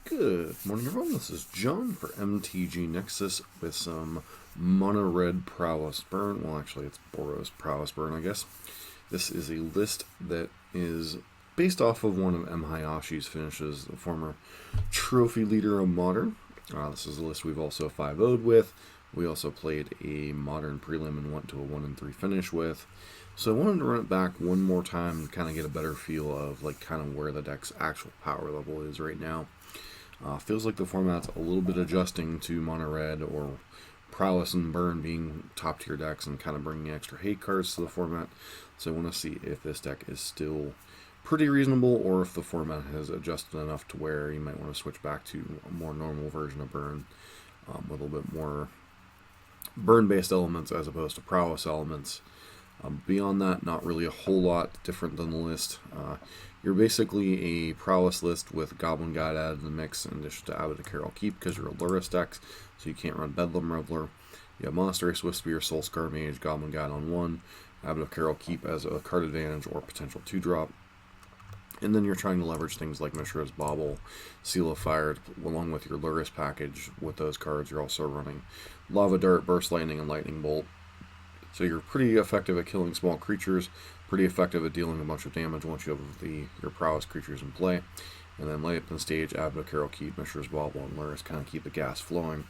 Good morning, everyone. This is John for MTG Nexus with some Mono Red Prowess Burn. Well, actually, it's Boros Prowess Burn, I guess. This is a list that is based off of one of Mhyashi's finishes, the former trophy leader of Modern. This is a list we've also 5-0'd with. We also played a Modern prelim and went to a 1-3 finish with. So I wanted to run it back one more time and kind of get a better feel of kind of where the deck's actual power level is right now. Feels like the format's a little bit adjusting to Mono Red or Prowess and Burn being top tier decks and kind of bringing extra hate cards to the format. So I want to see if this deck is still pretty reasonable or if the format has adjusted enough to where you might want to switch back to a more normal version of Burn with a little bit more Burn-based elements as opposed to Prowess elements. Beyond that, not really a whole lot different than the list. You're basically a Prowess list with Goblin Guide added in the mix in addition to Amulet Titan Keep because you're a Lurrus deck, so you can't run Bedlam Reveler. You have Monastery, Swift Spear, Soul Scar Mage, Goblin Guide on 1, Amulet Titan Keep as a card advantage or potential 2-drop. And then you're trying to leverage things like Mishra's Bauble, Seal of Fire, along with your Lurrus package. With those cards, you're also running Lava Dart, Burst Lightning, and Lightning Bolt. So you're pretty effective at killing small creatures, pretty effective at dealing a bunch of damage once you have your Prowess creatures in play. And then late up in the stage, Amulet Titan Keep, Mishra's Bauble, and Lurrus kind of keep the gas flowing.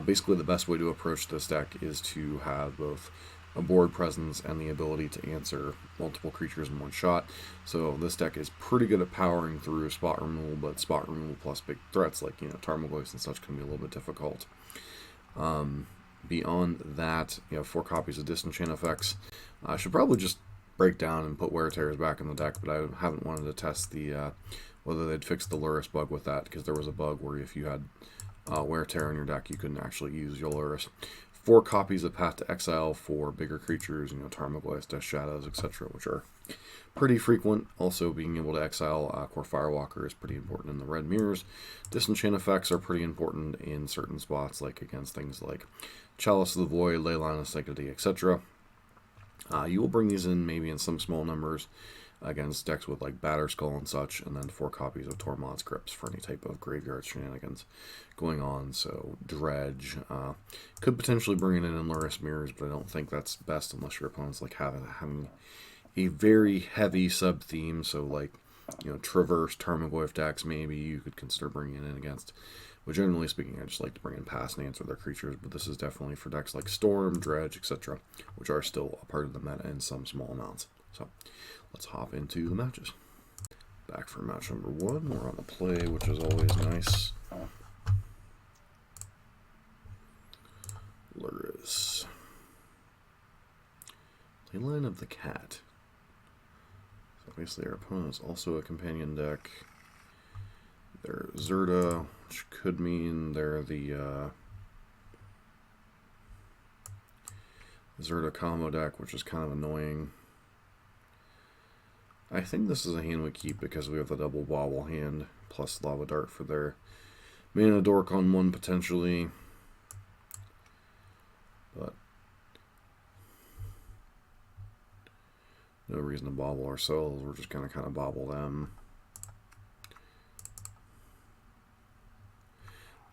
Basically, the best way to approach this deck is to have both a board presence and the ability to answer multiple creatures in one shot. So this deck is pretty good at powering through spot removal, but spot removal plus big threats like Tarmogoyf and such can be a little bit difficult. Beyond that, you have 4 copies of Disenchant effects. I should probably just break down and put Wear Tears back in the deck, but I haven't wanted to test whether they'd fix the Lurrus bug with that, because there was a bug where if you had Wear Tear in your deck, you couldn't actually use your Lurrus. 4 copies of Path to Exile for bigger creatures, Tarmogoyf, Death Shadows, etc., which are pretty frequent. Also, being able to exile Core Firewalker is pretty important in the red mirrors. Disenchant effects are pretty important in certain spots, like against things like Chalice of the Void, Leyline of Sanctity, etc. You will bring these in maybe in some small numbers against decks with like Batterskull and such, and then 4 copies of Tormod's Crypts for any type of graveyard shenanigans going on. So Dredge could potentially bring it in Lurrus mirrors, but I don't think that's best unless your opponent's like having a very heavy sub theme. So like Traverse, Tarmogoyf decks maybe you could consider bringing it in against. But generally speaking, I just like to bring in pass and answer their creatures, but this is definitely for decks like Storm, Dredge, etc., which are still a part of the meta in some small amounts. So let's hop into the matches. Back for match number 1. We're on the play, which is always nice. Lurrus. Playline of the Cat. So obviously our opponent is also a companion deck. They're Zerda, which could mean they're the Zerda combo deck, which is kind of annoying. I think this is a hand we keep because we have the double Bauble hand plus Lava Dart for their Mana Dork on 1 potentially. But no reason to bobble ourselves. We're just going to kind of bobble them.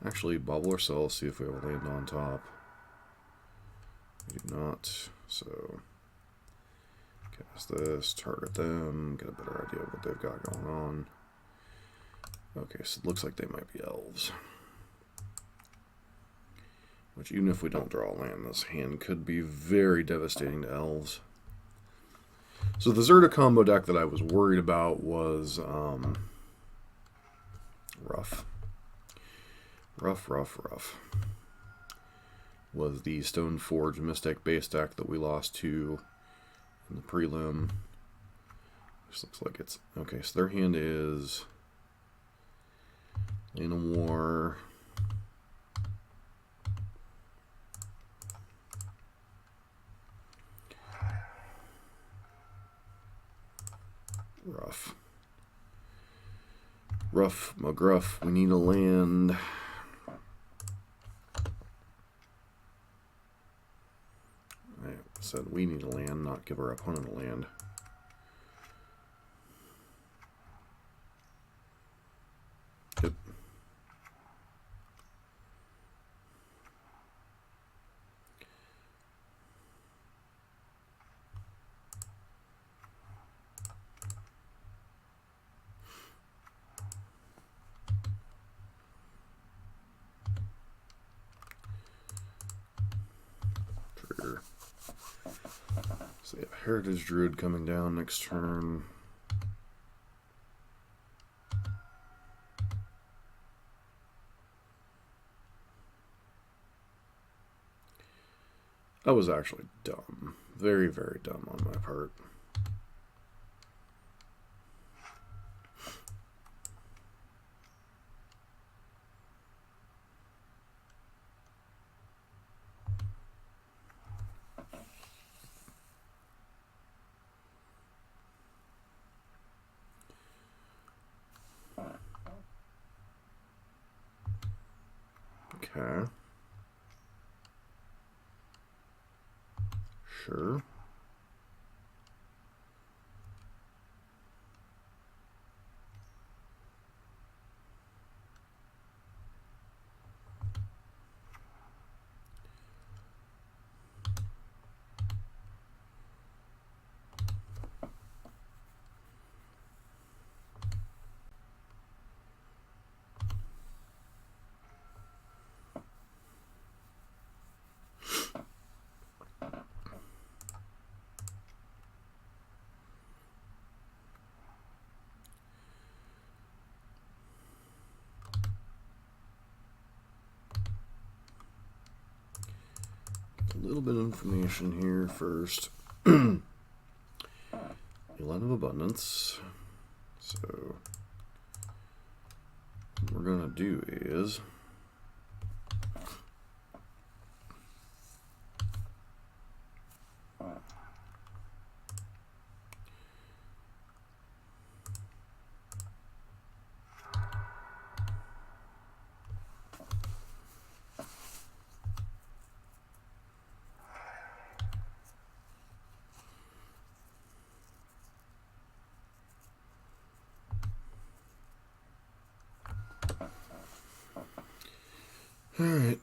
Actually, bobble ourselves, see if we have a land on top. We do not, so cast this, target them, get a better idea of what they've got going on. Okay, so it looks like they might be Elves. Which, even if we don't draw a land, this hand could be very devastating to Elves. So the Zerda combo deck that I was worried about was rough. Rough. Was the Stoneforge Mystic base deck that we lost to in the prelim. This looks like it's... Okay, so their hand is Lane of War, Rough, McGruff, we need a land. Said we need a land, not give our opponent a land. Yep. So we have Heritage Druid coming down next turn. That was actually dumb. Very, very dumb on my part. Okay. Sure. A little bit of information here first. Land of Abundance. So what we're going to do is all right.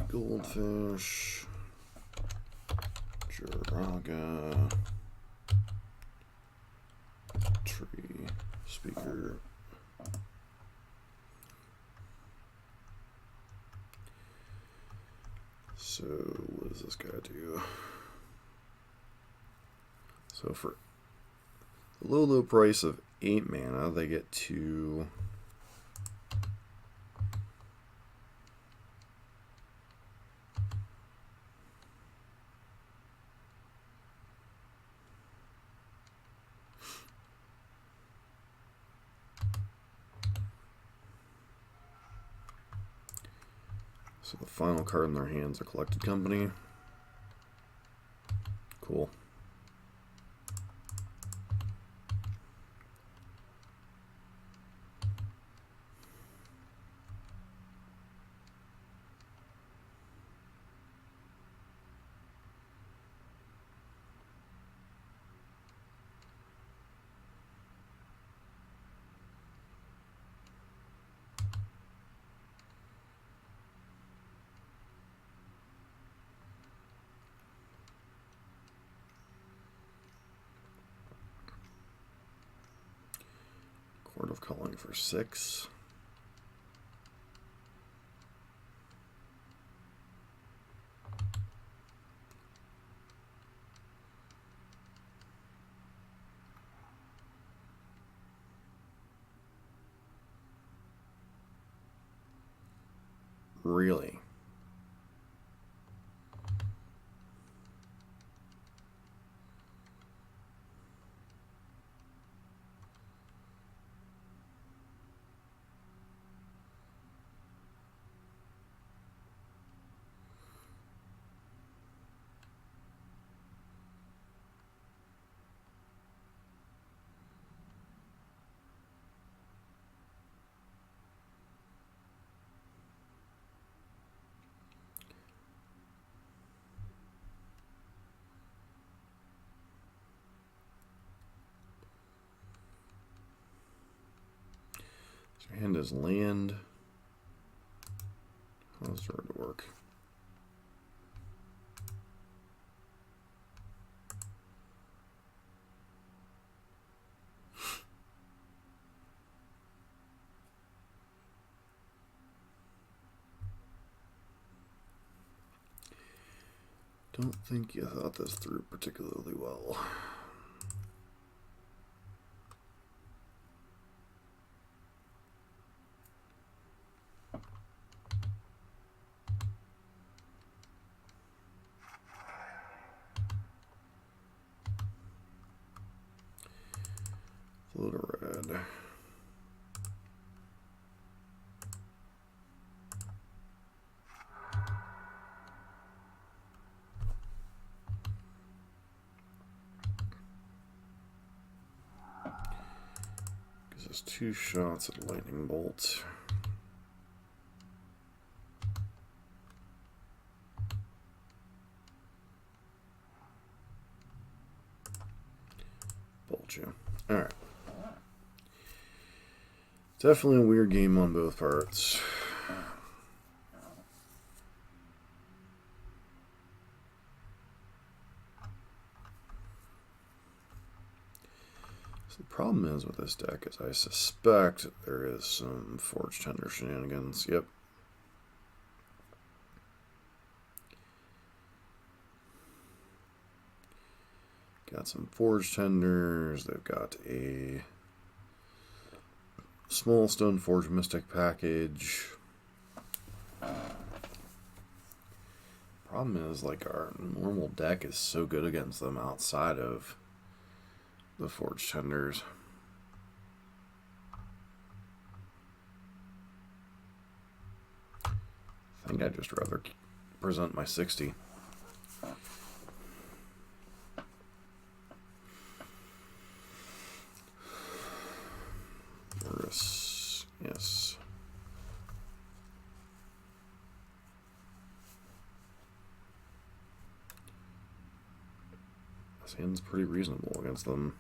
Goldfish, Jiraga, Tree, Speaker. So what does this guy do? So for the low price of 8 mana, they get to so the final card in their hands, a Collected Company. Cool. Court of Calling for 6. Really? And his land. How does it work? Don't think you thought this through particularly well. Float a red. Gives us 2 shots at lightning bolt. Bolt you. Alright. Definitely a weird game on both parts. So the problem is with this deck is I suspect there is some Forge Tender shenanigans. Yep. Got some Forge Tenders. They've got a Small Stone Forge Mystic package. Problem is, like, our normal deck is so good against them outside of the Forge Tenders. I think I'd just rather present my 60. Lurrus, yes. This hand's pretty reasonable against them.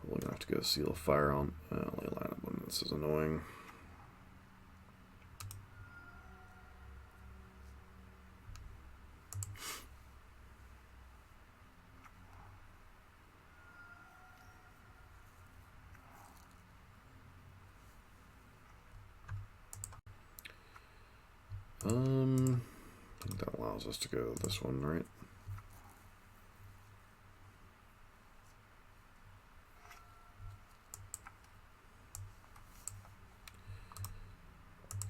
Probably gonna have to go Seal of Fire on Leyline when this is annoying. I think that allows us to go this one, right?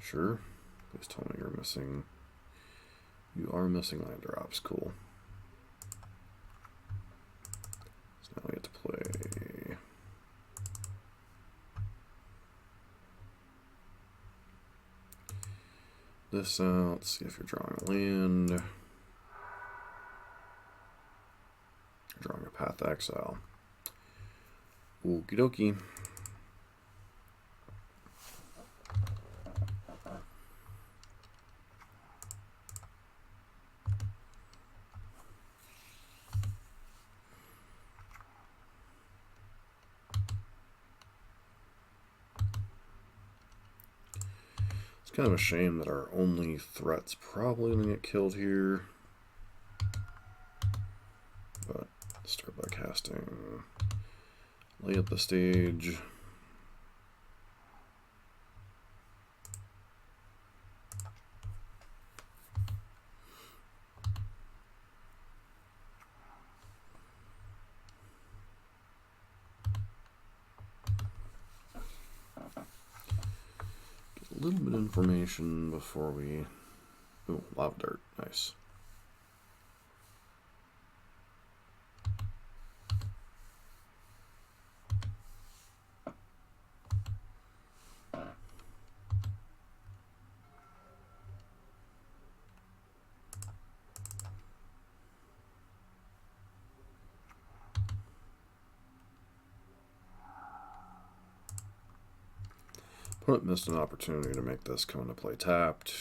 Sure. Please tell me you're missing. You are missing land drops. Cool. So now we get to play. This out. See if you're drawing a land. You're drawing a Path to Exile. Okie dokie. Kind of a shame that our only threat's probably going to get killed here. But start by casting. Lay up the stage. A little bit of information before we... Ooh, lava dirt. Nice. Opponent missed an opportunity to make this come into play tapped.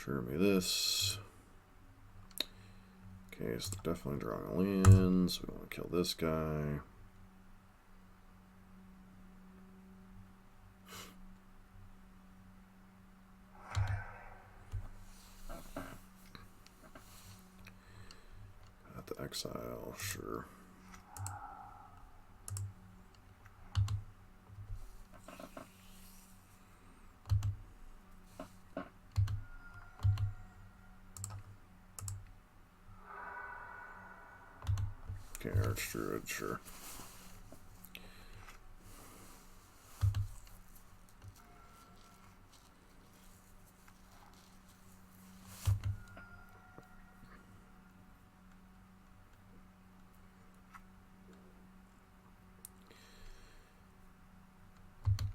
Trigger me this. Okay, so they're definitely drawing a land, so we want to kill this guy. At the exile, sure. Okay, Archdruid, sure.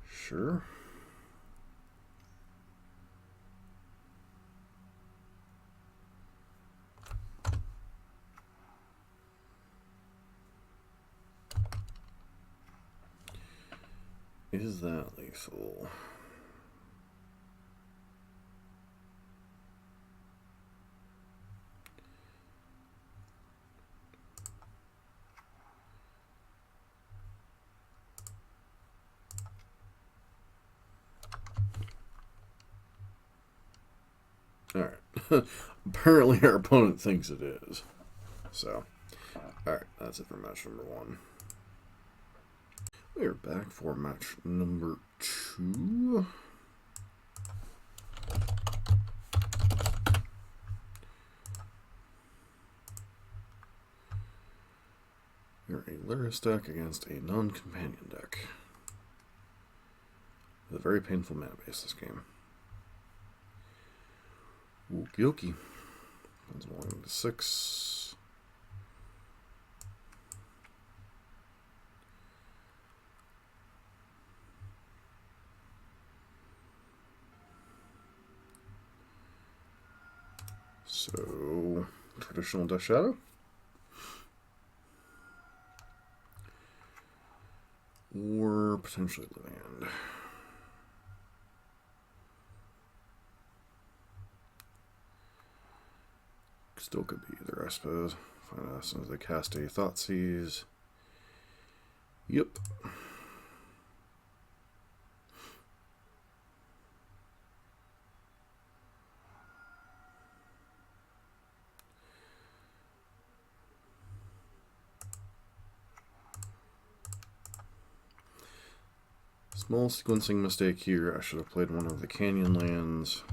Sure. Is that lethal? Alright. Apparently our opponent thinks it is. So, alright, that's it for match number 1. We are back for match number 2. We're a Lurrus deck against a non-companion deck. With a very painful mana base this game. Okie dokie. That's 1 to 6. So, traditional Death Shadow. Or potentially land. Still could be either, I suppose. Find out as soon as they cast a Thoughtseize. Yep. Small sequencing mistake here. I should have played one of the Canyon lands.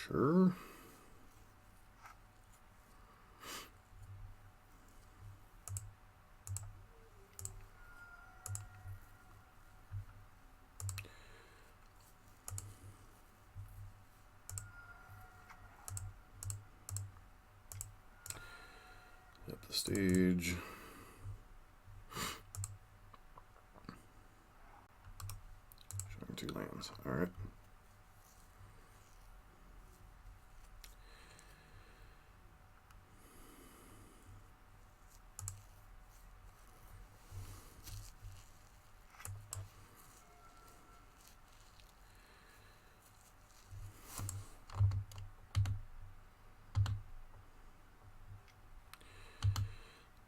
Sure. At the stage. Showing 2 lands. Alright.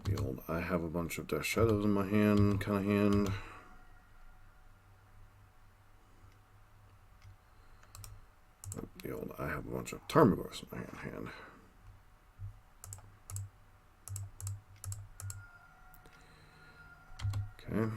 The old I have a bunch of Death Shadows in my hand kind of hand. The old I have a bunch of Tarmogoyfs in my hand. Okay.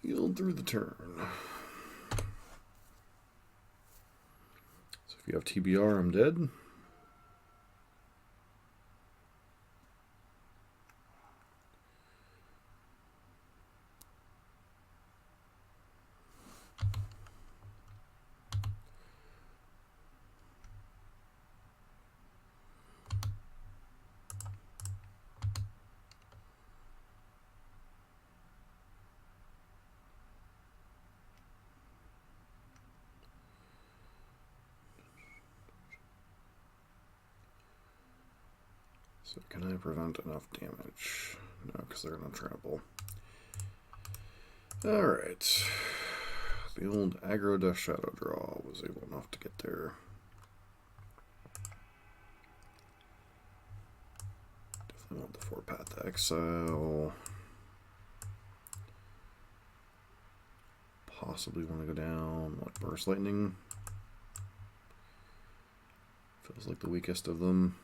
Healed through the turn. So if you have TBR, I'm dead. So can I prevent enough damage? No, because they're going to trample. Alright. The old aggro Death Shadow draw was able enough to get there. Definitely want the 4-path to exile. Possibly want to go down, what, Burst Lightning? Feels like the weakest of them.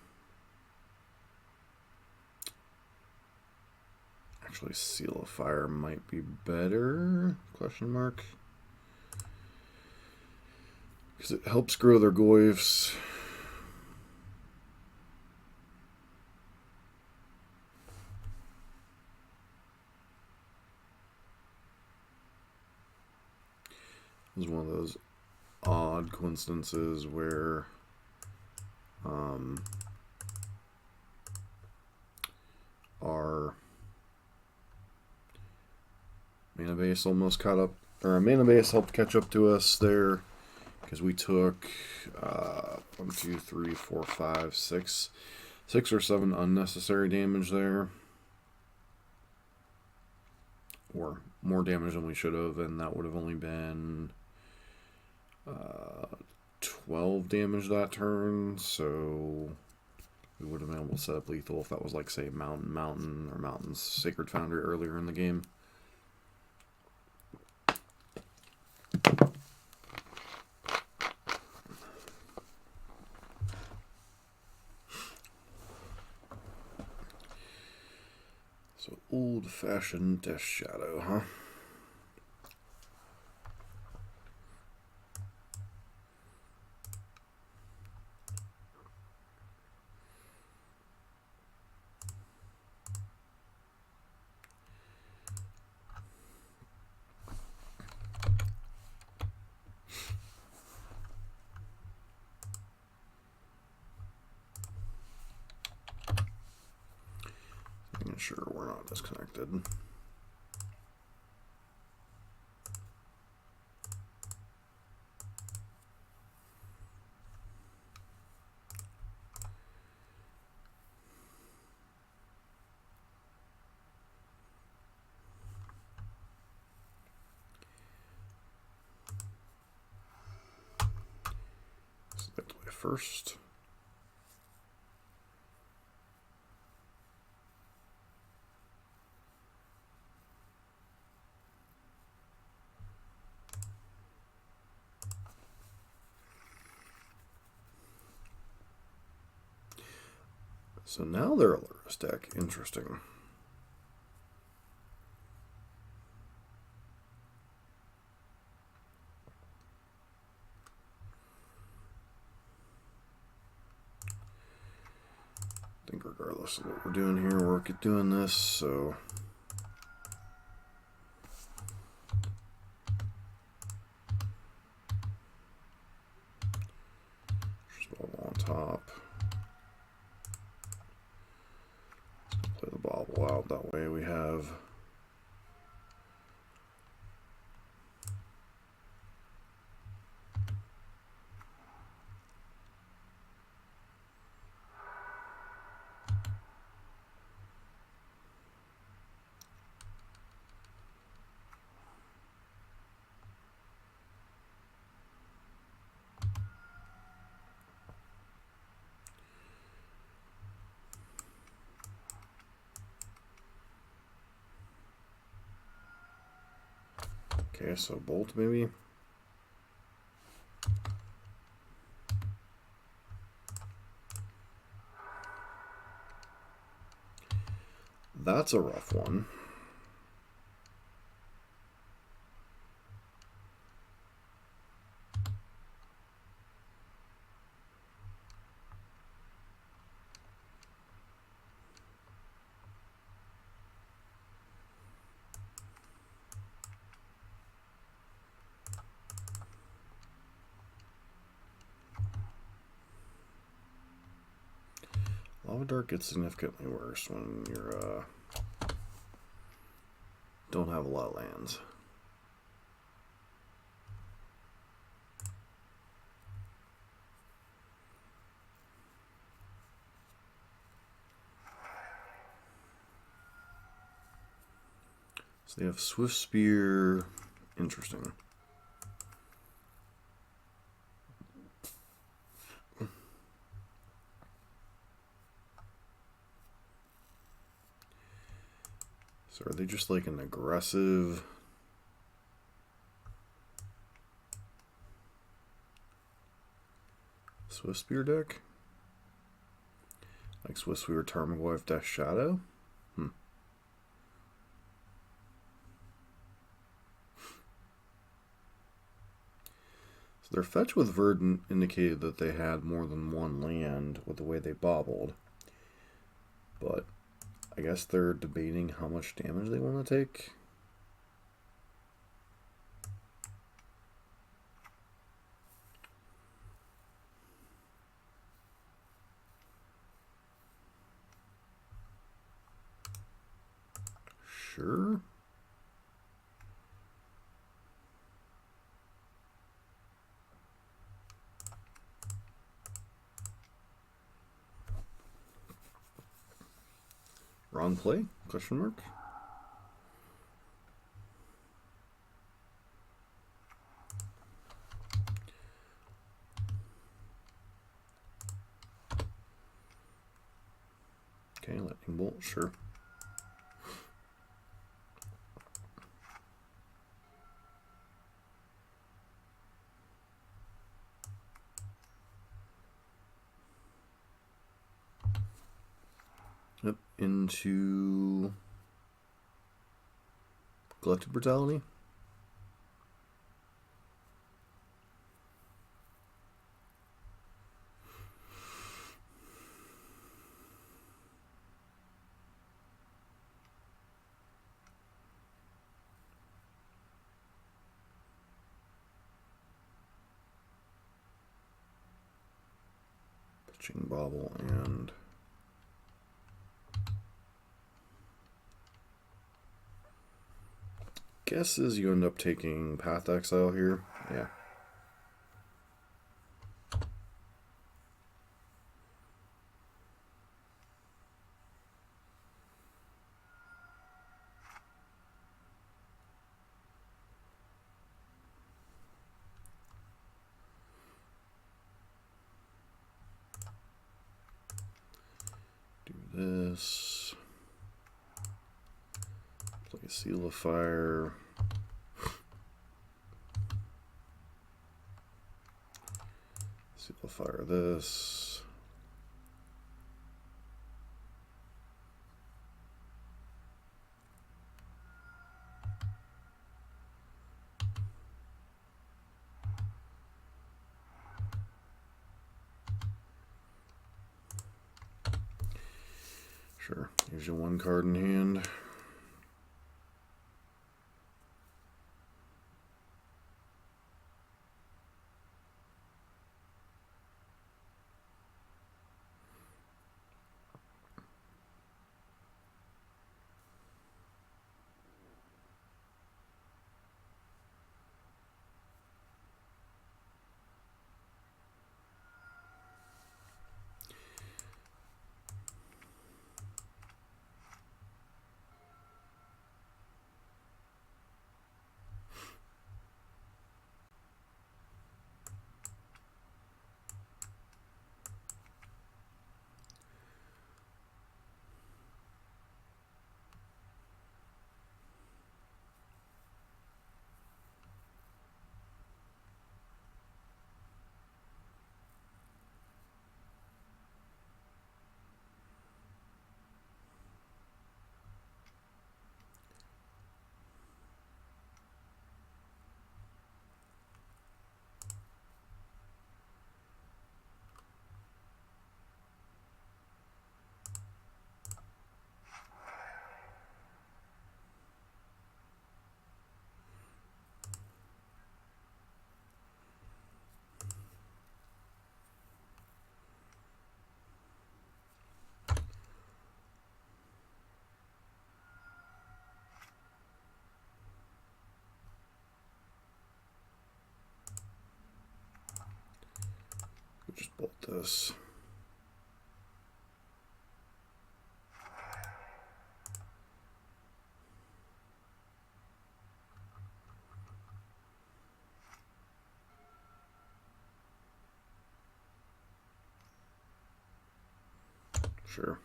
Actually, Seal of Fire might be better, question mark. Because it helps grow their goyfs. This is one of those odd coincidences where our mana base almost caught up, or our mana base helped catch up to us there, because we took 1, 2, 3, 4, 5, 6 or 7 unnecessary damage there, or more damage than we should have, and that would have only been 12 damage that turn, so we would have been able to set up lethal if that was like, say, Mountain or Mountain's Sacred Foundry earlier in the game. So old-fashioned Death Shadow, huh? Making sure we're not disconnected. Select my first. So now they're a Lurrus deck. Interesting. I think regardless of what we're doing here, we're doing this, so... Just bubble on top. Play the bobble out, that way we have... Okay, so Bolt maybe. That's a rough one. Lava Dark gets significantly worse when you're don't have a lot of lands. So they have Swift Spear. Interesting. So are they just like an aggressive Swift Spear deck? Like Swift Spear Tarmogoyf Death Shadow? So their fetch with Verdant indicated that they had more than one land with the way they bobbled. But I guess they're debating how much damage they want to take. Sure. Wrong play? Question mark. Okay, lightning bolt, sure. Yep, into Collective Brutality. Pitching Bobble and guesses you end up taking Path Exile here. Yeah. Do this. Play Seal of Fire. Seal of Fire this. Sure. Here's your one card in hand. Just bolt this. Sure.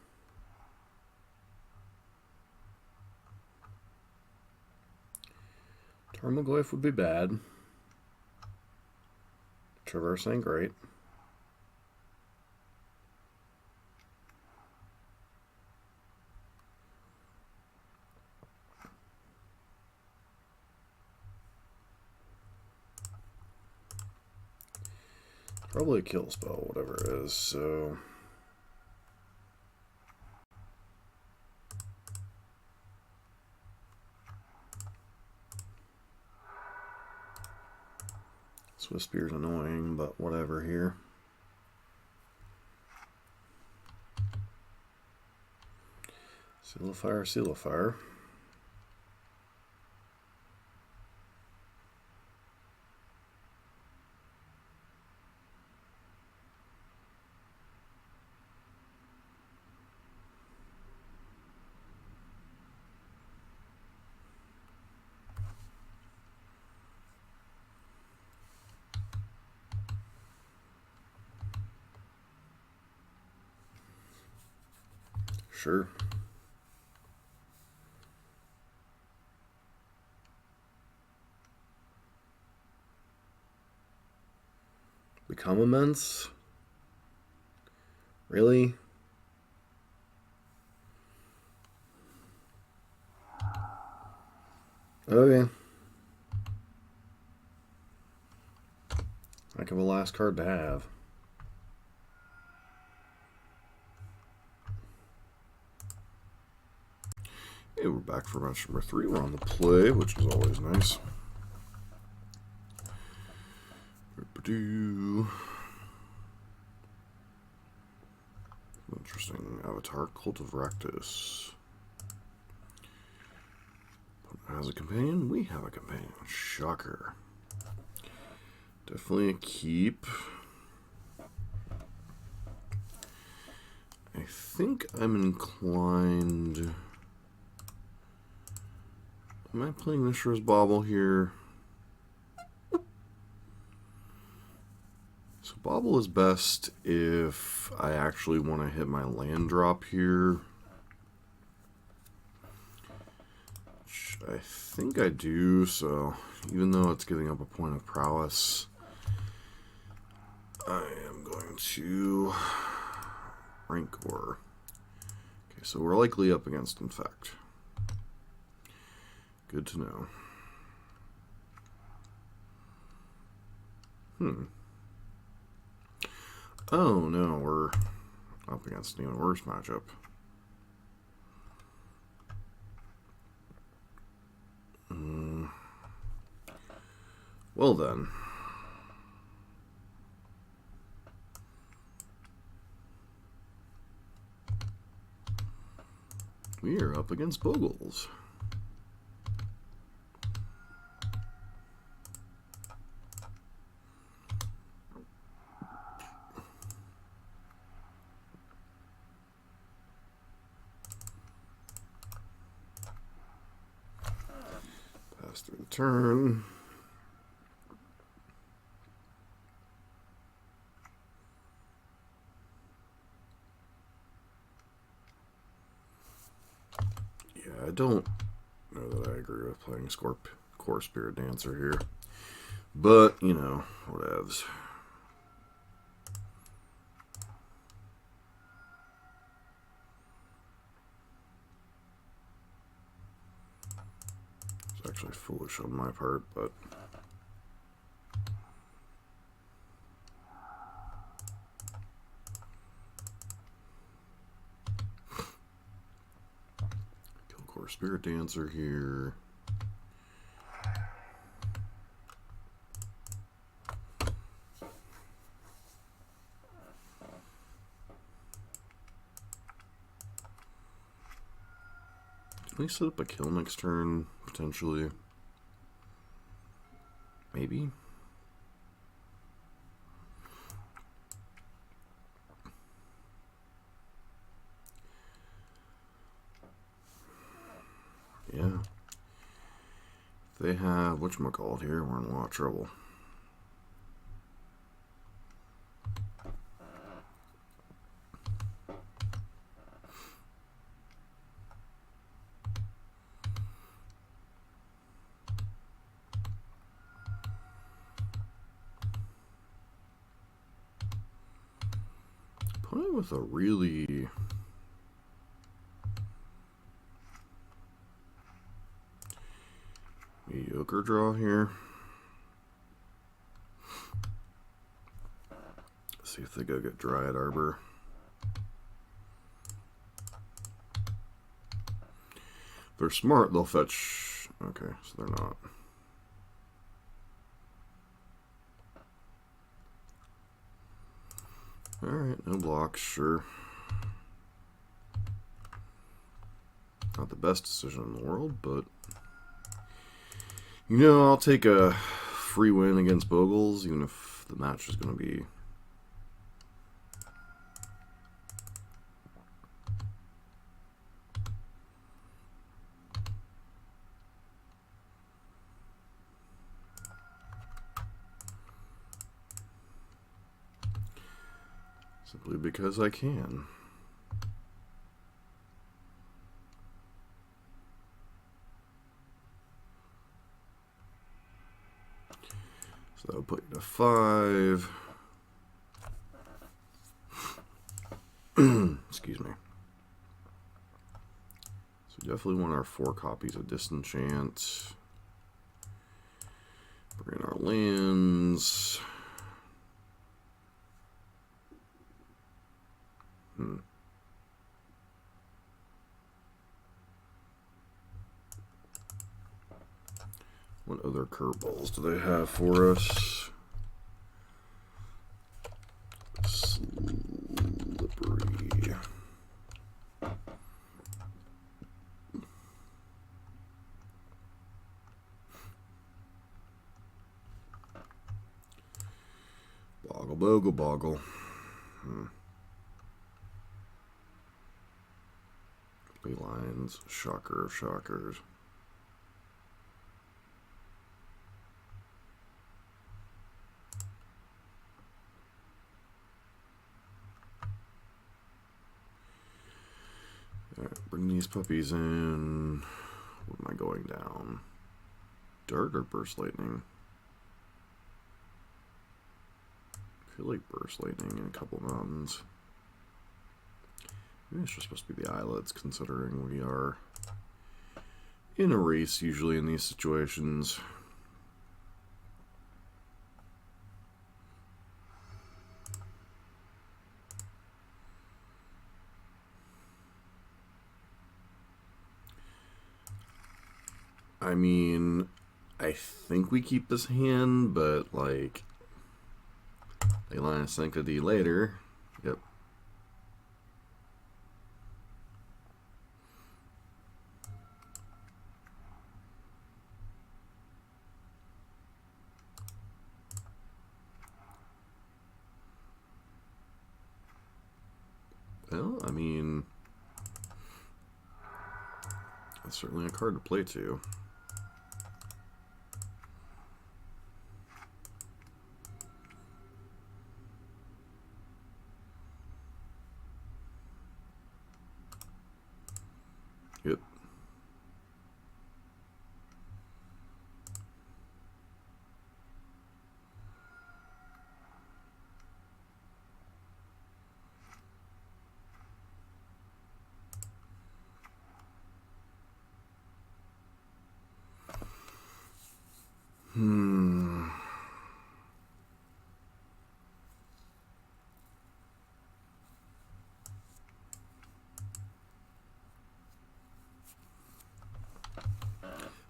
Tarmogoyf would be bad. Traverse ain't great. Probably a kill spell, whatever it is, so... Swift Spear's annoying, but whatever here. Seal of Fire, Seal of Fire. Sure. Become immense? Really? Okay. Heck of a last card to have. Hey, we're back for match number 3. We're on the play, which is always nice. Interesting. Avatar, Cult of Rakdos. As a companion, we have a companion. Shocker. Definitely a keep. I think I'm inclined... Am I playing Mishra's Bauble here? So Bauble is best if I actually want to hit my land drop here. Which I think I do, so even though it's giving up a point of prowess, I am going to Rancor. Okay, so we're likely up against Infect. Good to know. Oh no, we're up against an even worse matchup. Well then. We are up against Boggles. Pass through the turn. I don't know that I agree with playing Core Spirit Dancer here, but you know, whatevs. It's actually foolish on my part, but Spirit Dancer here. Can we set up a kill next turn, potentially? Maybe? Yeah. If they have whatchamacallit here, we're in a lot of trouble. with a really mediocre draw here. See if they go get Dryad Arbor. If they're smart, they'll fetch. Okay, so they're not. Alright, no blocks, sure. Not the best decision in the world, but you know, I'll take a free win against Boggles, even if the match is going to be simply because I can. So that would put you to 5. Excuse me. So we definitely want our 4 copies of Disenchant. Bring in our lands. What other curveballs do they have for us? Slippery. Boggle, bogle, boggle. Lines, shocker of shockers. Alright, bring these puppies in. What am I going down? Dart or Burst Lightning? I feel like Burst Lightning in a couple mountains. Maybe it's just supposed to be the islets, considering we are in a race usually in these situations. I mean, I think we keep this hand, but like, Line of Sanctity later. Yep. Well, I mean, that's certainly a card to play to. Yep.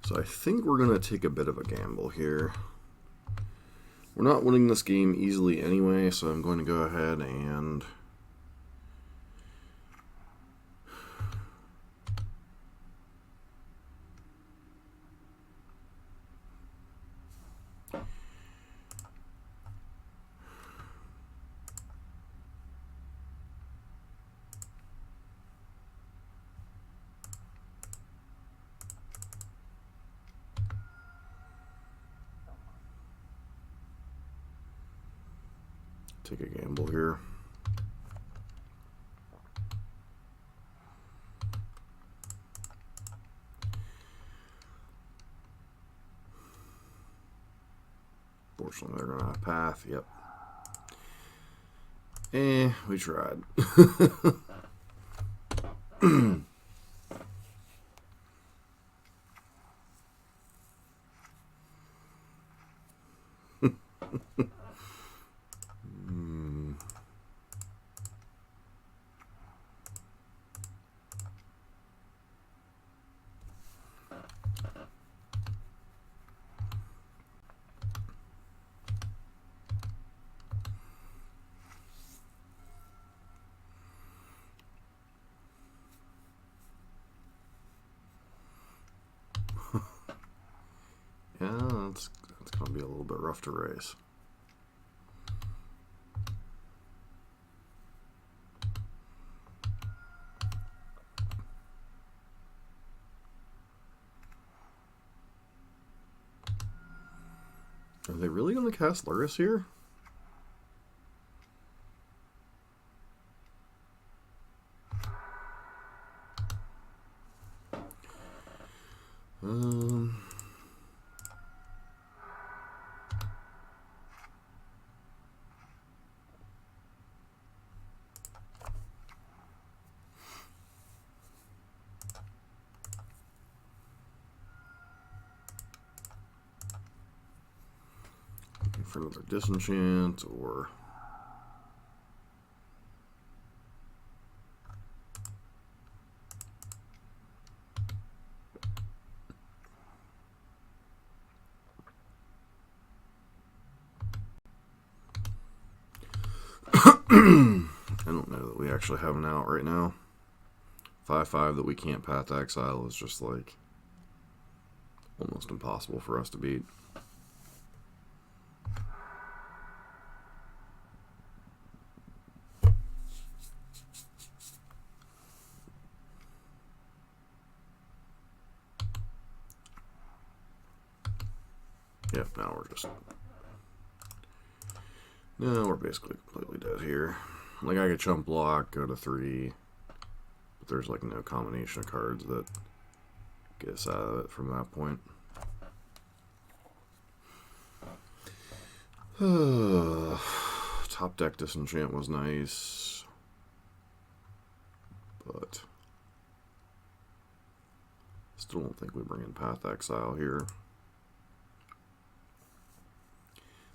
So I think we're going to take a bit of a gamble here. We're not winning this game easily anyway, so I'm going to go ahead and take a gamble here. Fortunately, they're going to have path. Yep. We tried. Yeah, that's going to be a little bit rough to race. Are they really going to cast Lurrus here? For another disenchant, or I don't know that we actually have an out right now. 5/5 that we can't Path to Exile is just like almost impossible for us to beat. Yep, now we're basically completely dead here. Like, I could chump block, go to 3, but there's like no combination of cards that get us out of it from that point. Top deck disenchant was nice, but still don't think we bring in Path Exile here.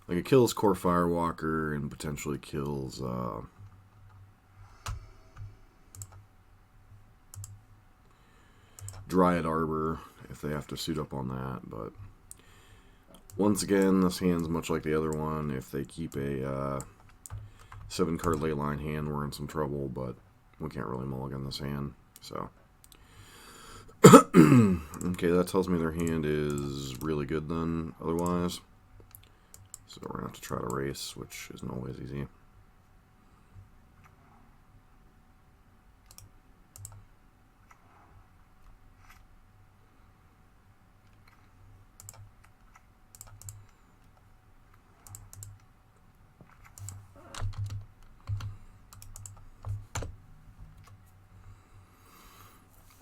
Like, it kills Core Firewalker and potentially kills Dryad Arbor if they have to suit up on that. But once again, this hand's much like the other one. If they keep a 7-card leyline hand, we're in some trouble, but we can't really mulligan this hand. So, okay, that tells me their hand is really good then, otherwise. So we're going to have to try to race, which isn't always easy.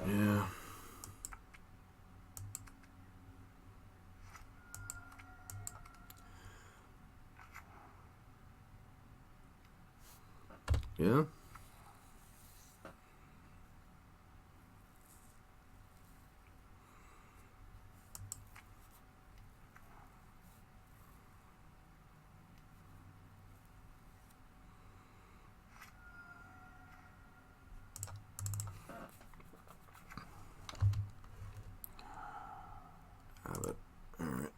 Yeah. Yeah. Have it. All right.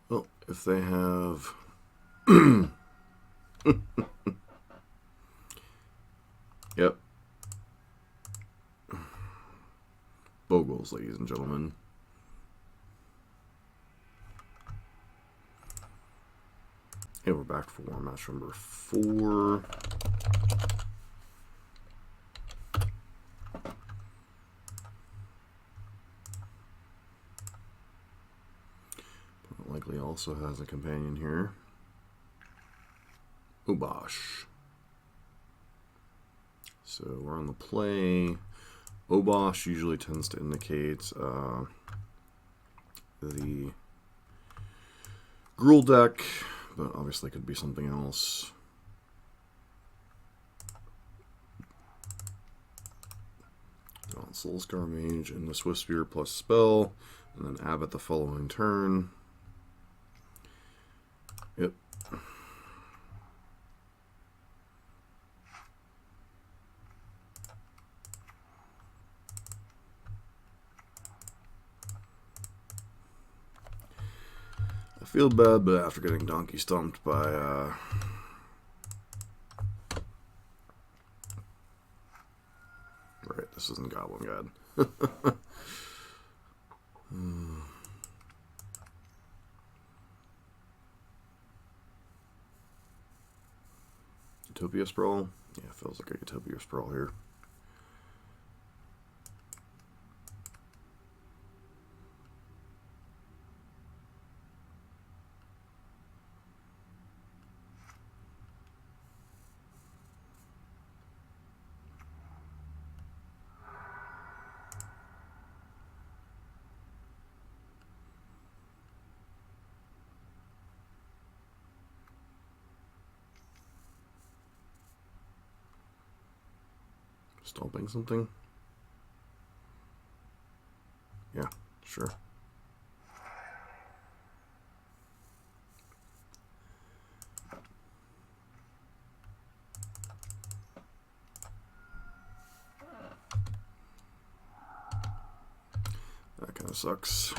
Well, if they have yep. Boggles, ladies and gentlemen. Okay, we're back for war match number 4. also has a companion here. Obosh. So we're on the play. Obosh usually tends to indicate the Gruul deck, but obviously could be something else. Soulscar Mage and the Swiftspear plus spell, and then Abbot the following turn. Yep. I feel bad, but after getting donkey stomped by right, this isn't Goblin God. Utopia Sprawl? Yeah, feels like a Utopia Sprawl here. Stomping something? Yeah, sure. That kind of sucks.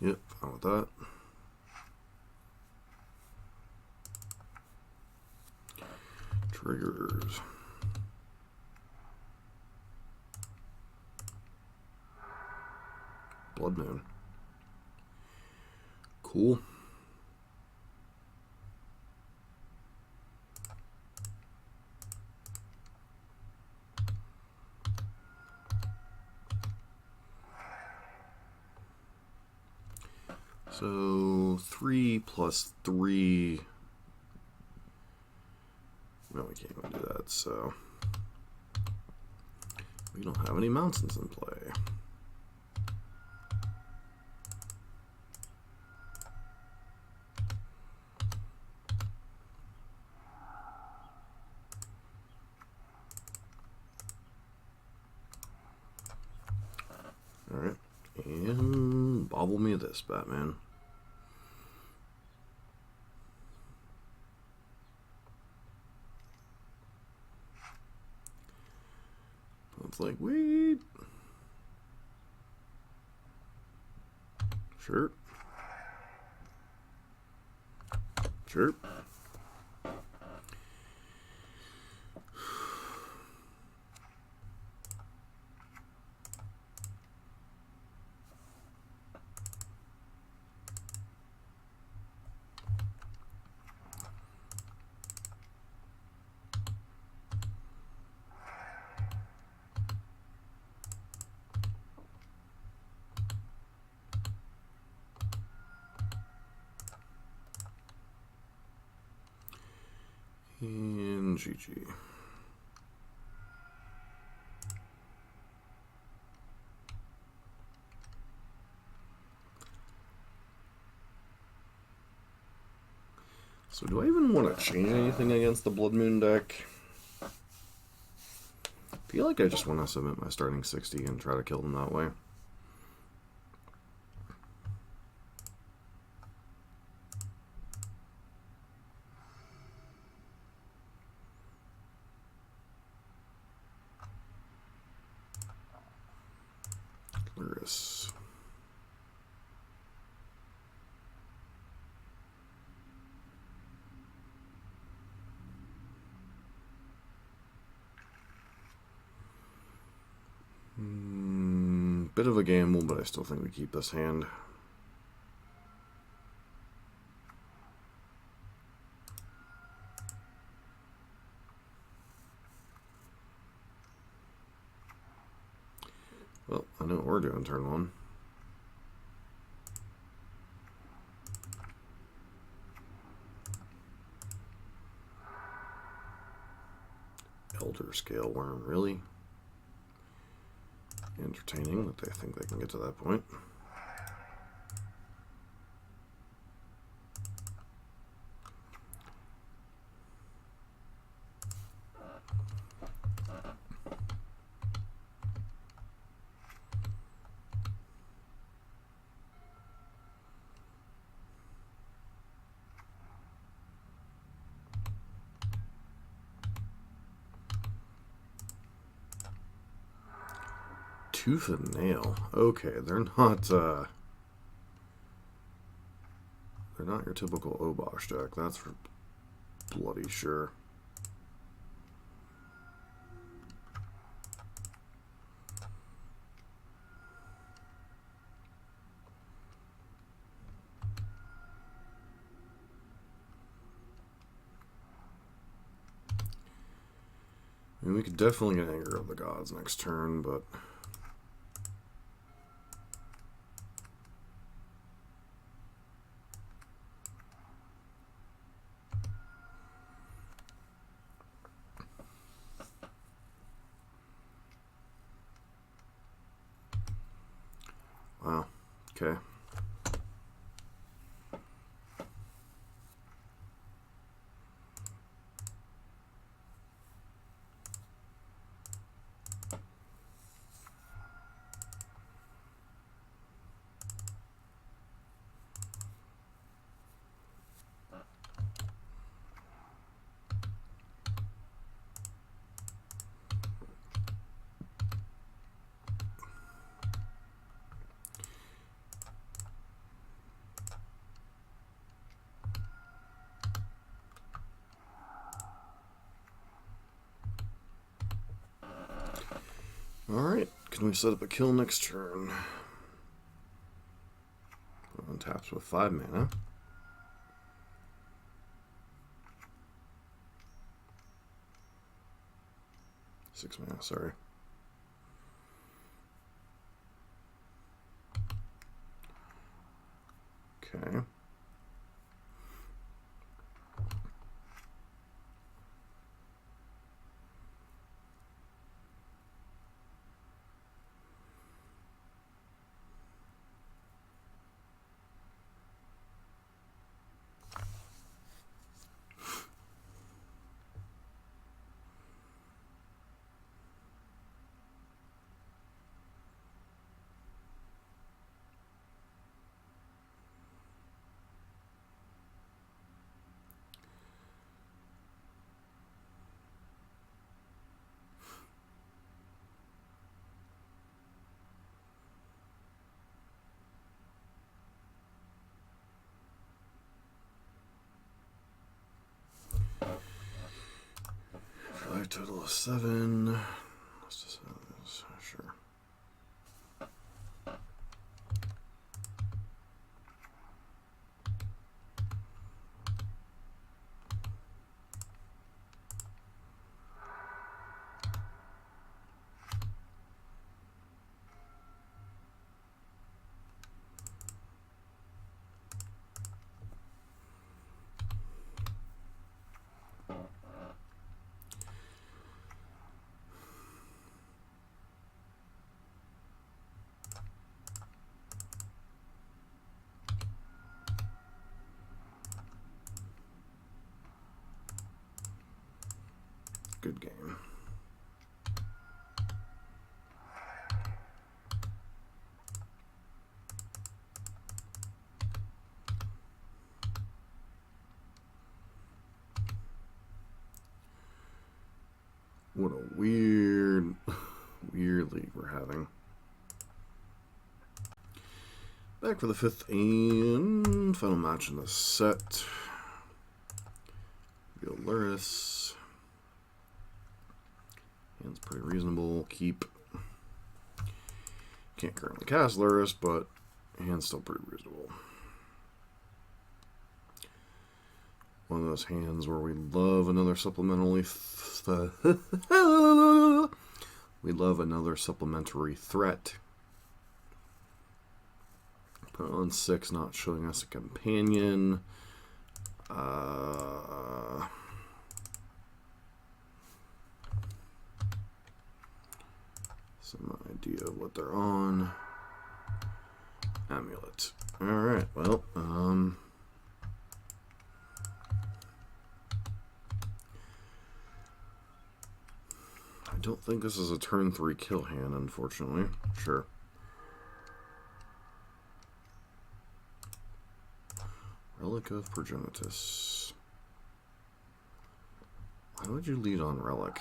Yep, fine with that. Triggers. Blood Moon. Cool. So 3 plus 3. No, we can't even do that, so we don't have any mountains in play. Alright, and bobble me this, Batman. It's like, wait. Sure. Sure. And GG. So do I even want to change anything against the Blood Moon deck? I feel like I just want to submit my starting 60 and try to kill them that way. Lurrus. Bit of a gamble, but I still think we keep this hand. Well, I know what we're doing turn 1. Elder Scale Worm, really? Entertaining that they think they can get to that point. Tooth and Nail. Okay, they're not your typical Obosh deck, that's for bloody sure. I mean, we could definitely get Anger of the Gods next turn, but wow, okay. Alright, can we set up a kill next turn? Untaps with 5 mana. Six mana, sorry. Okay. Total of 7. Let's just have this, sure. Good game. What a weird league we're having. Back for the 5th and final match in the set. Go Lurrus. Hand's pretty reasonable. Keep. Can't currently cast Lurrus, but hand's still pretty reasonable. One of those hands where we love another supplemental We love another supplementary threat. Put on 6, not showing us a companion. Some idea of what they're on. Amulet. Alright, well, I don't think this is a turn 3 kill hand, unfortunately. Sure. Relic of Progenitus. Why would you lead on Relic?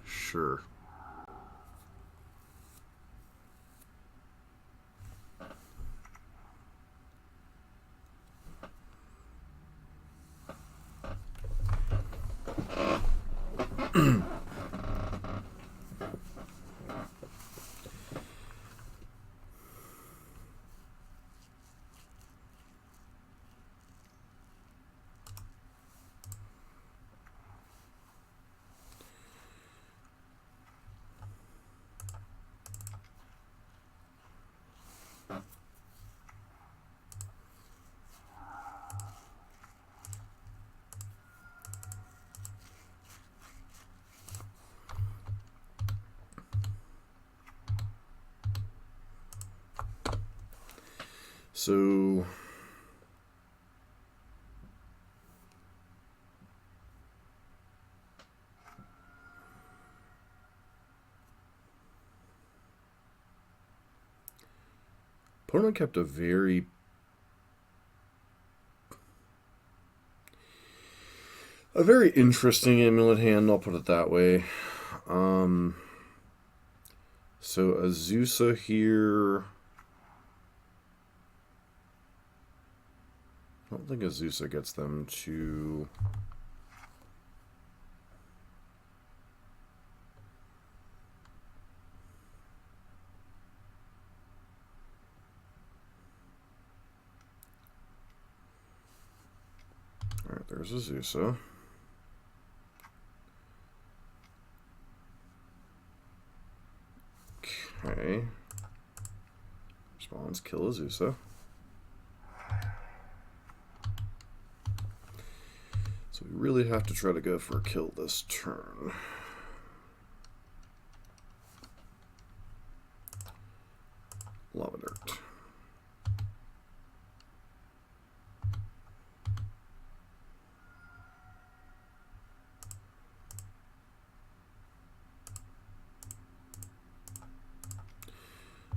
Sure. So opponent kept a very interesting amulet hand, I'll put it that way. So Azusa here. I don't think Azusa gets them to... Alright, there's Azusa. Okay. Response, kill Azusa. So we really have to try to go for a kill this turn. Lava Dirt.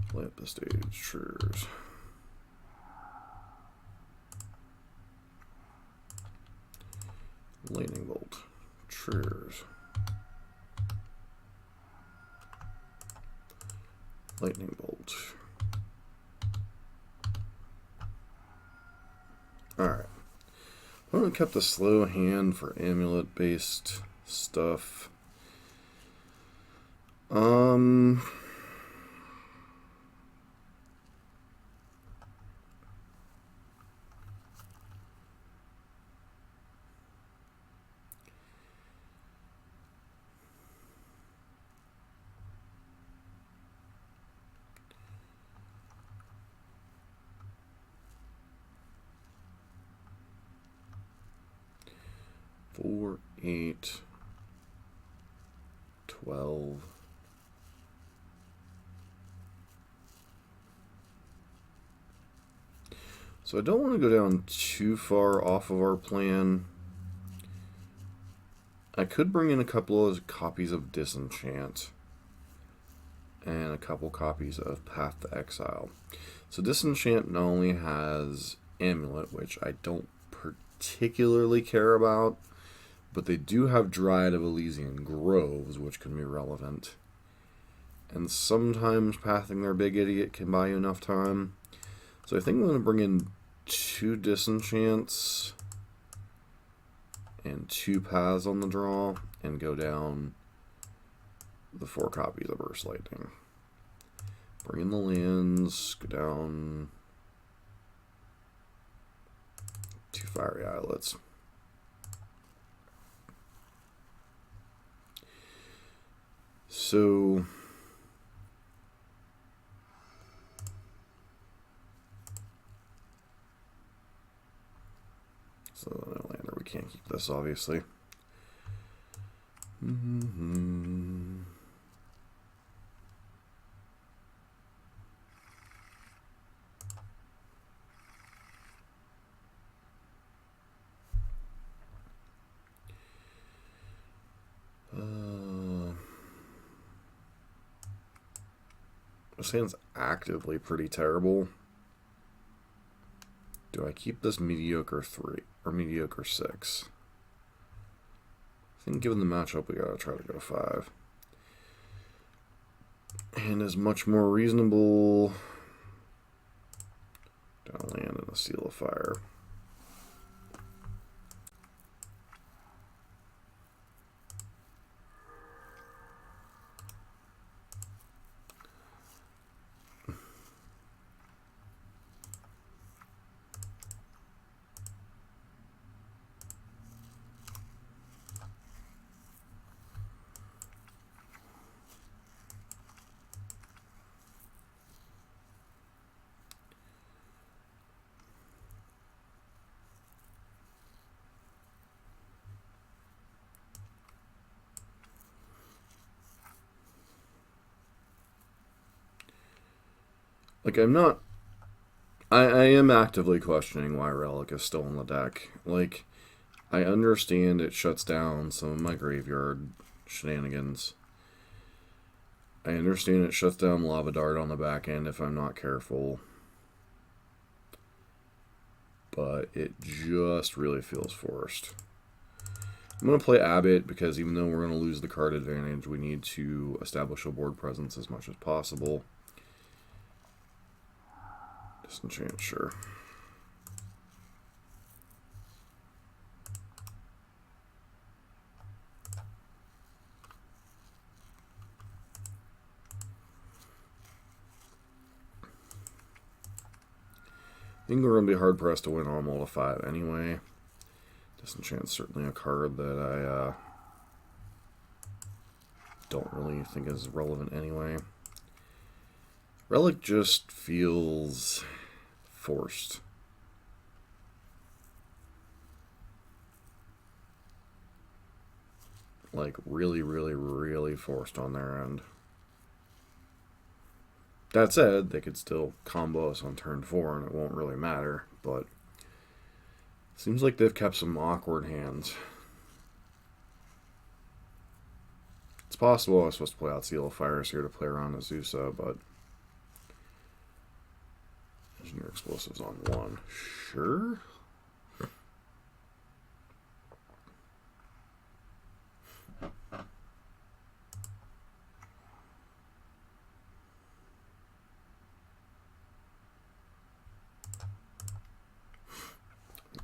Play up the stage, Triggers. Lightning Bolt, Triggers. Lightning Bolt. Alright. Opponent kept a slow hand for amulet based stuff. 4, 8, 12. So I don't want to go down too far off of our plan. I could bring in a couple of copies of Disenchant and a couple copies of Path to Exile. So Disenchant not only has Amulet, which I don't particularly care about, but they do have Dryad of Elysian Groves, which can be relevant. And sometimes pathing their big idiot can buy you enough time. So I think I'm going to bring in 2 Disenchants and 2 Paths on the draw and go down the 4 copies of Burst Lightning. Bring in the lands, go down 2 Fiery Islets. So no lander, we can't keep this obviously. This hand's actively pretty terrible. Do I keep this mediocre 3 or mediocre 6? I think given the matchup, we gotta try to go 5. And is much more reasonable. Down a land and a Seal of Fire. Like, I am actively questioning why Relic is still in the deck. Like, I understand it shuts down some of my graveyard shenanigans. I understand it shuts down Lava Dart on the back end if I'm not careful. But it just really feels forced. I'm going to play Abbot because even though we're going to lose the card advantage, we need to establish a board presence as much as possible. Disenchant, sure. I think we're going to be hard pressed to win Armor to 5 anyway. Disenchant's certainly a card that I don't really think is relevant anyway. Relic just feels forced. Like, really, really, really forced on their end. That said, they could still combo us on turn 4 and it won't really matter, but seems like they've kept some awkward hands. It's possible I was supposed to play out Seal of Fires here to play around Azusa, but Engineer Explosives on 1. Sure.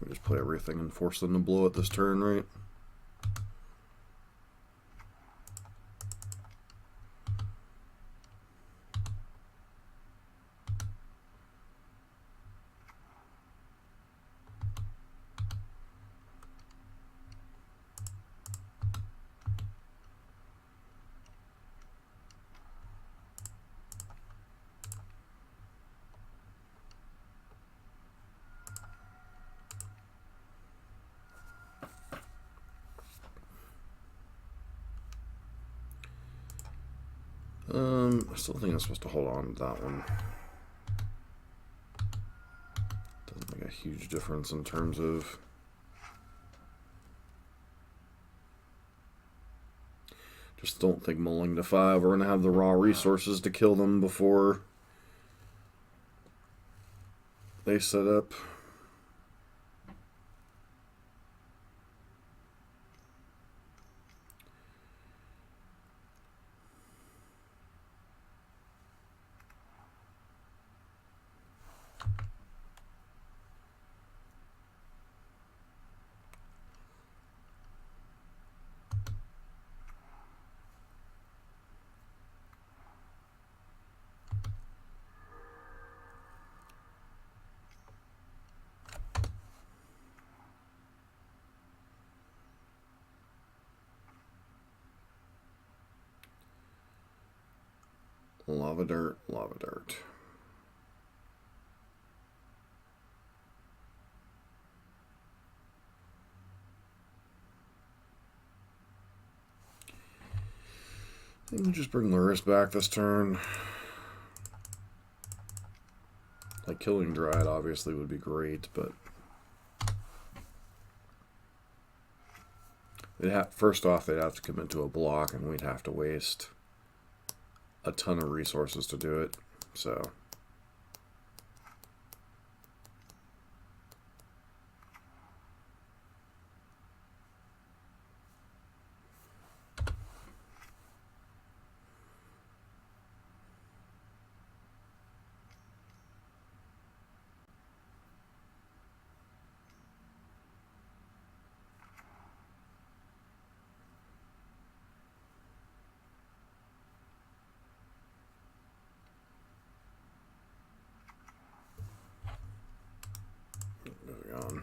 We just play everything and force them to blow it this turn, right? I still think I'm supposed to hold on to that one. Doesn't make a huge difference in terms of Just don't think mulling to 5. We're going to have the raw resources to kill them before they set up. Lava dirt, lava dirt. I think just bring Lurrus back this turn. Like, killing Dryad obviously would be great, but first off, they'd have to commit to a block, and we'd have to waste a ton of resources to do it, so... Moving on.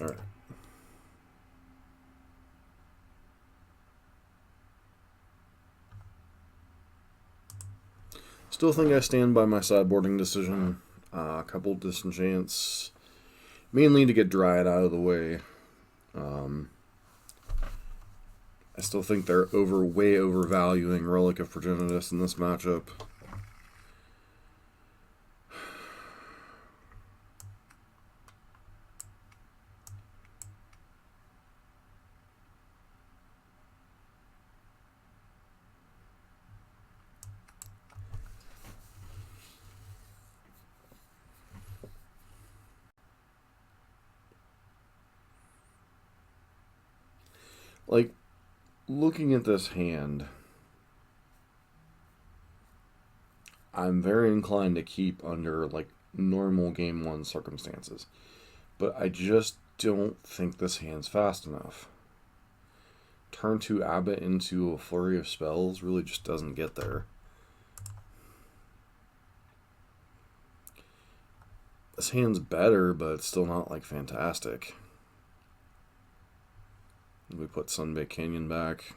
Alright. Still think I stand by my sideboarding decision. A couple disenchants, mainly to get Dryad out of the way. I still think they're way overvaluing Relic of Progenitus in this matchup. Like, looking at this hand, I'm very inclined to keep under, like, normal Game 1 circumstances. But I just don't think this hand's fast enough. Turn 2 Abbot into a flurry of spells really just doesn't get there. This hand's better, but it's still not, like, fantastic. We put Sunbaked Canyon back.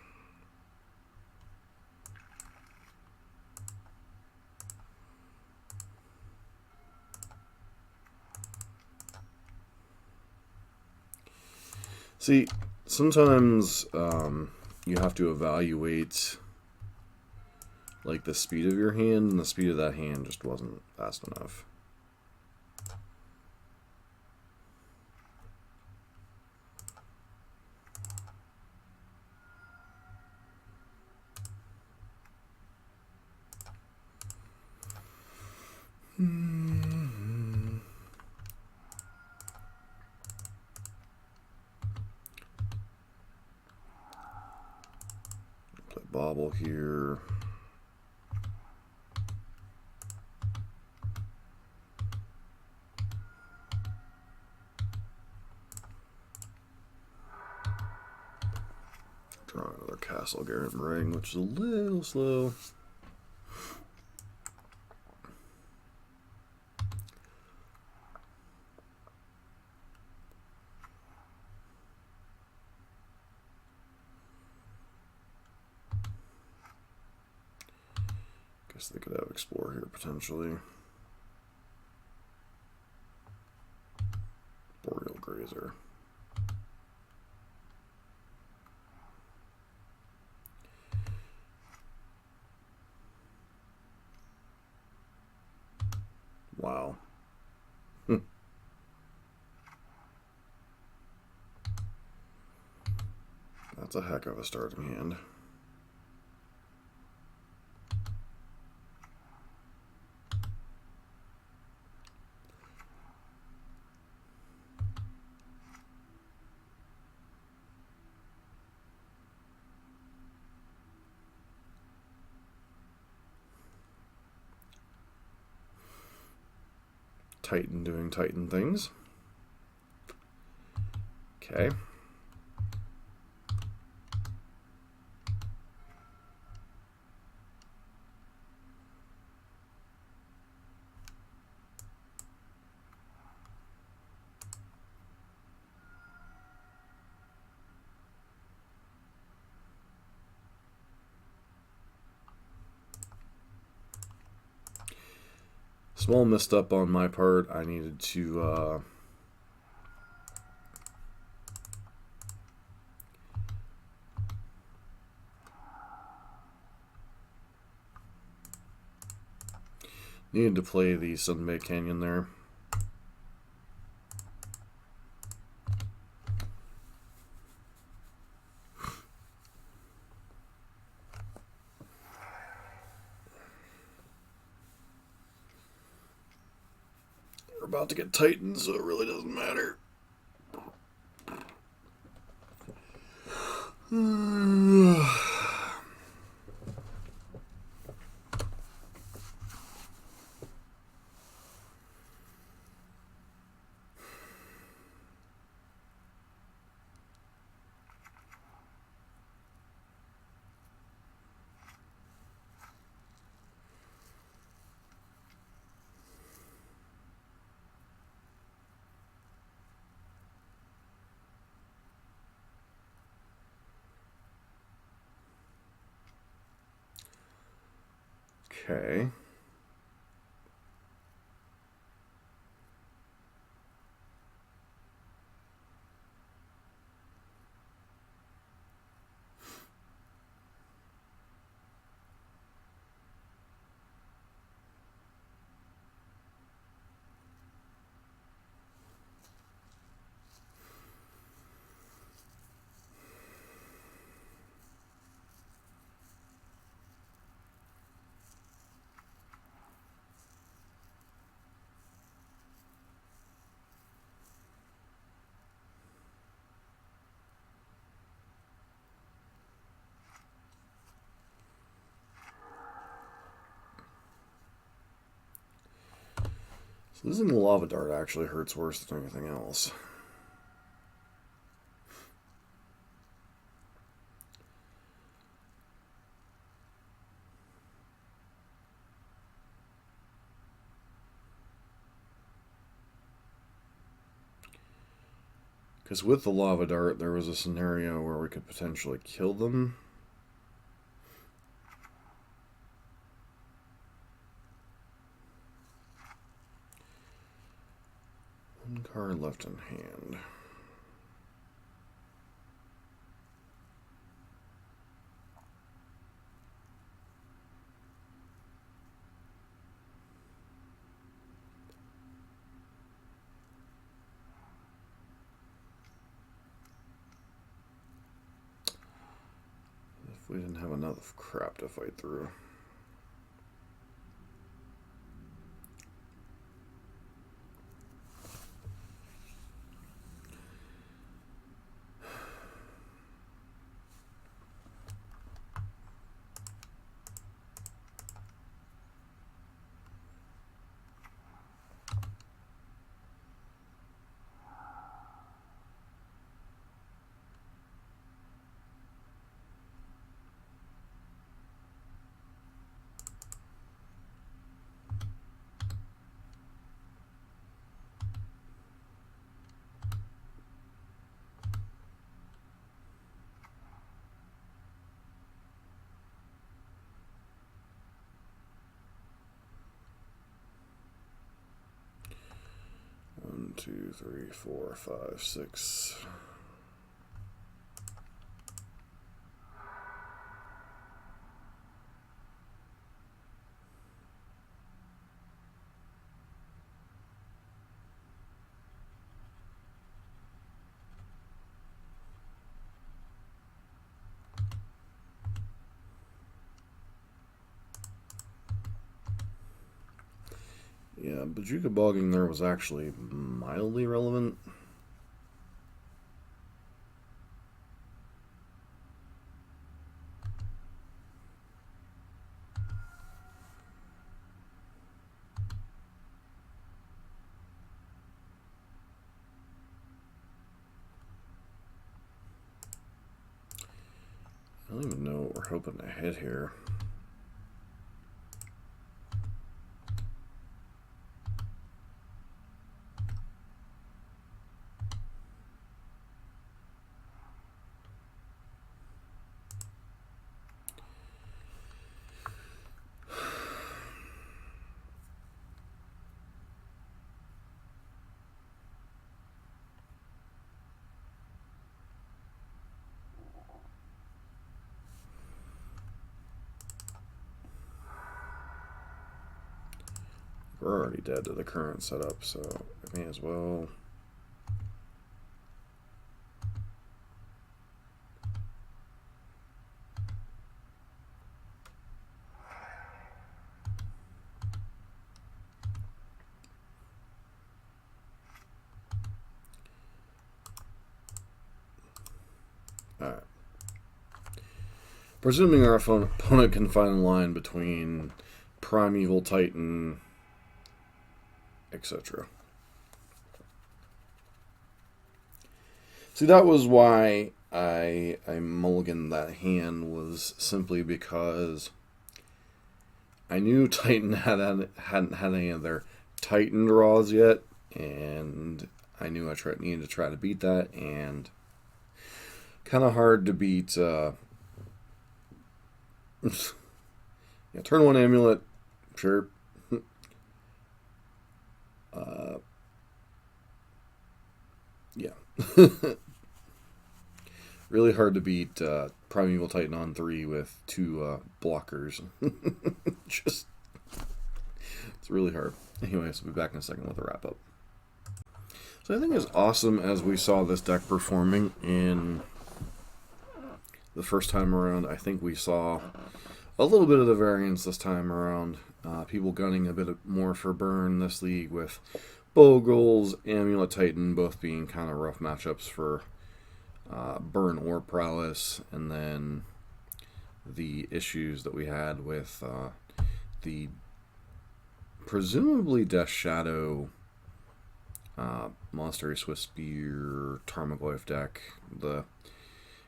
See, sometimes you have to evaluate like the speed of your hand, and the speed of that hand just wasn't fast enough. Play Bobble here. Draw another Castle Garrett Ring, which is a little slow. Guess they could have Explore here potentially. Boreal Grazer. Wow. That's a heck of a starting hand. Titan doing Titan things. Okay. Small misstep on my part. I needed to play the Sunbay Canyon there. We're about to get Titan, so it really doesn't matter. Okay. Losing the Lava Dart actually hurts worse than anything else. Because with the Lava Dart, there was a scenario where we could potentially kill them. One card left in hand. If we didn't have enough crap to fight through. One, two, three, four, five, six. Yeah, Bajuka bogging there was actually mildly relevant. I don't even know what we're hoping to hit here. We're already dead to the current setup, so I may as well. Alright. Presuming our opponent can find a line between Primeval Titan, etc. See, that was why I mulliganed that hand, was simply because I knew Titan hadn't had any of their Titan draws yet, and I knew I needed to try to beat that, and kind of hard to beat. Yeah, turn 1 Amulet, sure. Yeah. Really hard to beat Primeval Titan on 3 with 2 blockers. Just, it's really hard. Anyways, we'll be back in a second with a wrap up. So I think as awesome as we saw this deck performing in the first time around, I think we saw a little bit of the variance this time around. People gunning a bit more for burn this league, with Boggles, Amulet Titan both being kind of rough matchups for burn or prowess, and then the issues that we had with the presumably Death Shadow Monastery Swift Spear Tarmogoyf deck, the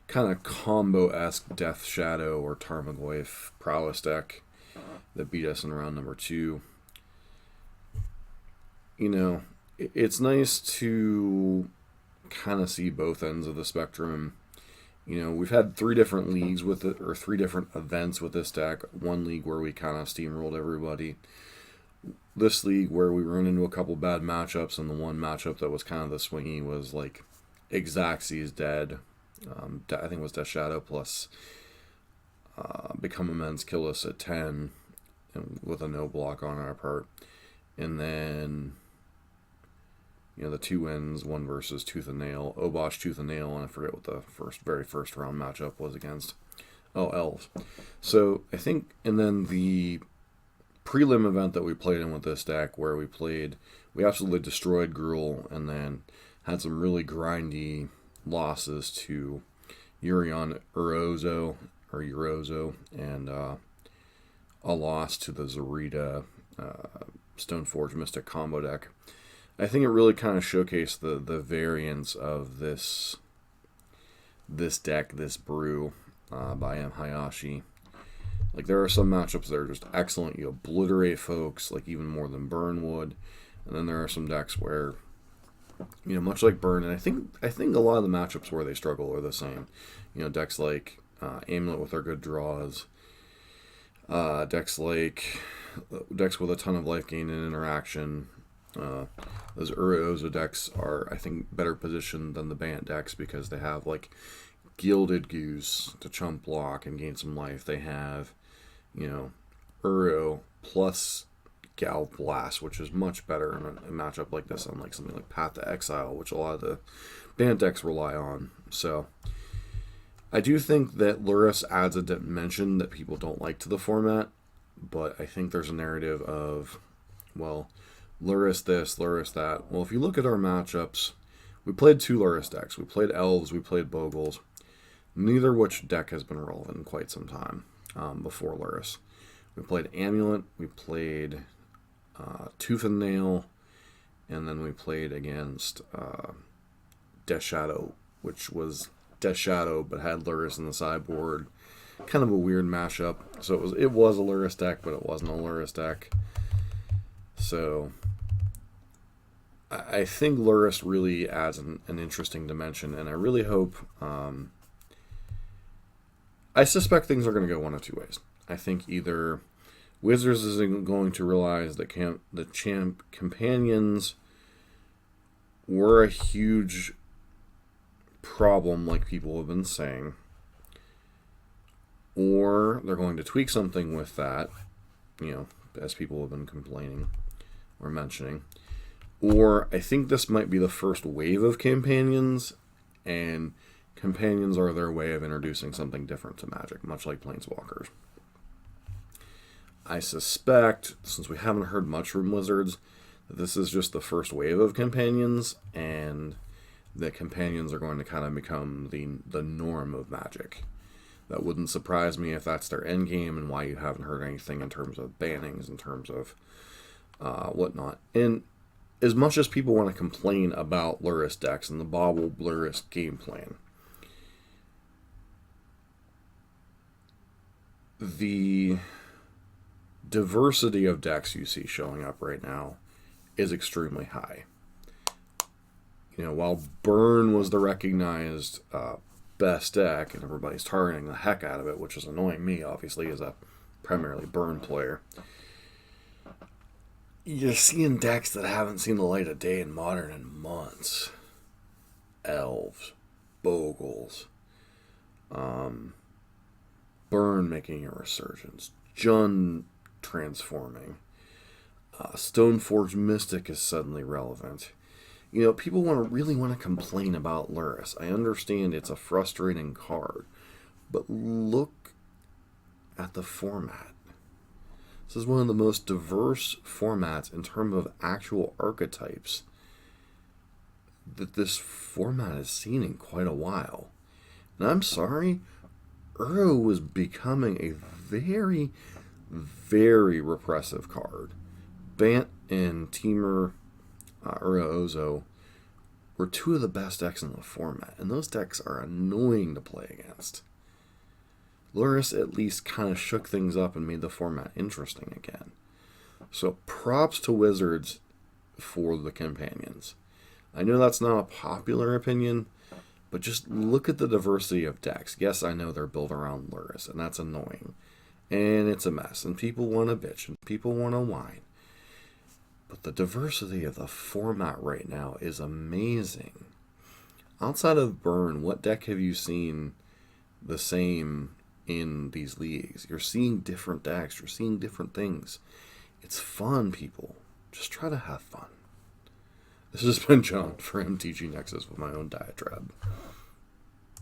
kind of combo-esque Death Shadow or Tarmogoyf Prowess deck that beat us in round number 2. You know, it's nice to kind of see both ends of the spectrum. You know, we've had 3 different leagues with it, or 3 different events with this deck. One league where we kind of steamrolled everybody. This league where we ran into a couple bad matchups, and the one matchup that was kind of the swingy was like Xaxes dead. I think it was Death Shadow plus Become Immense kill us at 10 and with a no block on our part. And then, you know, the 2 wins, one versus Tooth and Nail, Obosh, Tooth and Nail, and I forget what the very first round matchup was against. Oh, Elves. So I think, and then the prelim event that we played in with this deck, where we absolutely destroyed Gruul, and then had some really grindy losses to Urion Urozo, and a loss to the Zarita Stoneforge Mystic combo deck. I think it really kind of showcased the variance of this deck, this brew by Mhyashi. Like, there are some matchups that are just excellent. You obliterate folks, like, even more than Burn would. And then there are some decks where, you know, much like Burn, and I think a lot of the matchups where they struggle are the same. You know, decks like Amulet with their good draws, decks with a ton of life gain and interaction. Those Urozo decks are, I think, better positioned than the Bant decks because they have, like, Gilded Goose to chump block and gain some life. They have, you know, Uro plus Gal Blast, which is much better in a matchup like this, unlike something like Path to Exile, which a lot of the Bant decks rely on. So I do think that Lurrus adds a dimension that people don't like to the format, but I think there's a narrative of, well, Lurrus this, Lurrus that. Well, if you look at our matchups, we played 2 Lurrus decks. We played Elves, we played Boggles. Neither which deck has been relevant in quite some time before Lurrus. We played Amulet, we played Tooth and Nail, and then we played against Death Shadow, which was Death Shadow but had Lurrus in the sideboard. Kind of a weird mashup. So it was a Lurrus deck, but it wasn't a Lurrus deck. So I think Lurrus really adds an interesting dimension, and I really hope... I suspect things are going to go one of 2 ways. I think either Wizards is going to realize that the champ companions were a huge problem, like people have been saying, or they're going to tweak something with that, as people have been complaining or mentioning, or I think this might be the first wave of companions, and companions are their way of introducing something different to Magic, much like Planeswalkers. I suspect, since we haven't heard much from Wizards, that this is just the first wave of companions, and that companions are going to kind of become the norm of Magic. That wouldn't surprise me if that's their endgame, and why you haven't heard anything in terms of bannings, in terms of whatnot. And as much as people want to complain about Lurrus decks and the Bobble Lurrus game plan, the diversity of decks you see showing up right now is extremely high. While Burn was the recognized best deck, and everybody's targeting the heck out of it, which is annoying me, obviously, as a primarily Burn player, you're seeing decks that haven't seen the light of day in Modern in months. Elves, Boggles, Burn making a resurgence, Jund transforming, Stoneforge Mystic is suddenly relevant. People really want to complain about Lurrus. I understand it's a frustrating card, but look at the format. This is one of the most diverse formats in terms of actual archetypes that this format has seen in quite a while. And I'm sorry, Uro was becoming a very, very repressive card. Bant and Temur Uro-Ozo were 2 of the best decks in the format, and those decks are annoying to play against. Lurrus at least kind of shook things up and made the format interesting again. So props to Wizards for the companions. I know that's not a popular opinion, but just look at the diversity of decks. Yes, I know they're built around Lurrus, and that's annoying. And it's a mess, and people want to bitch, and people want to whine. But the diversity of the format right now is amazing. Outside of Burn, what deck have you seen the same in these leagues? You're seeing different decks. You're seeing different things. It's fun, people. Just try to have fun. This has been John for MTG Nexus with my own diatribe.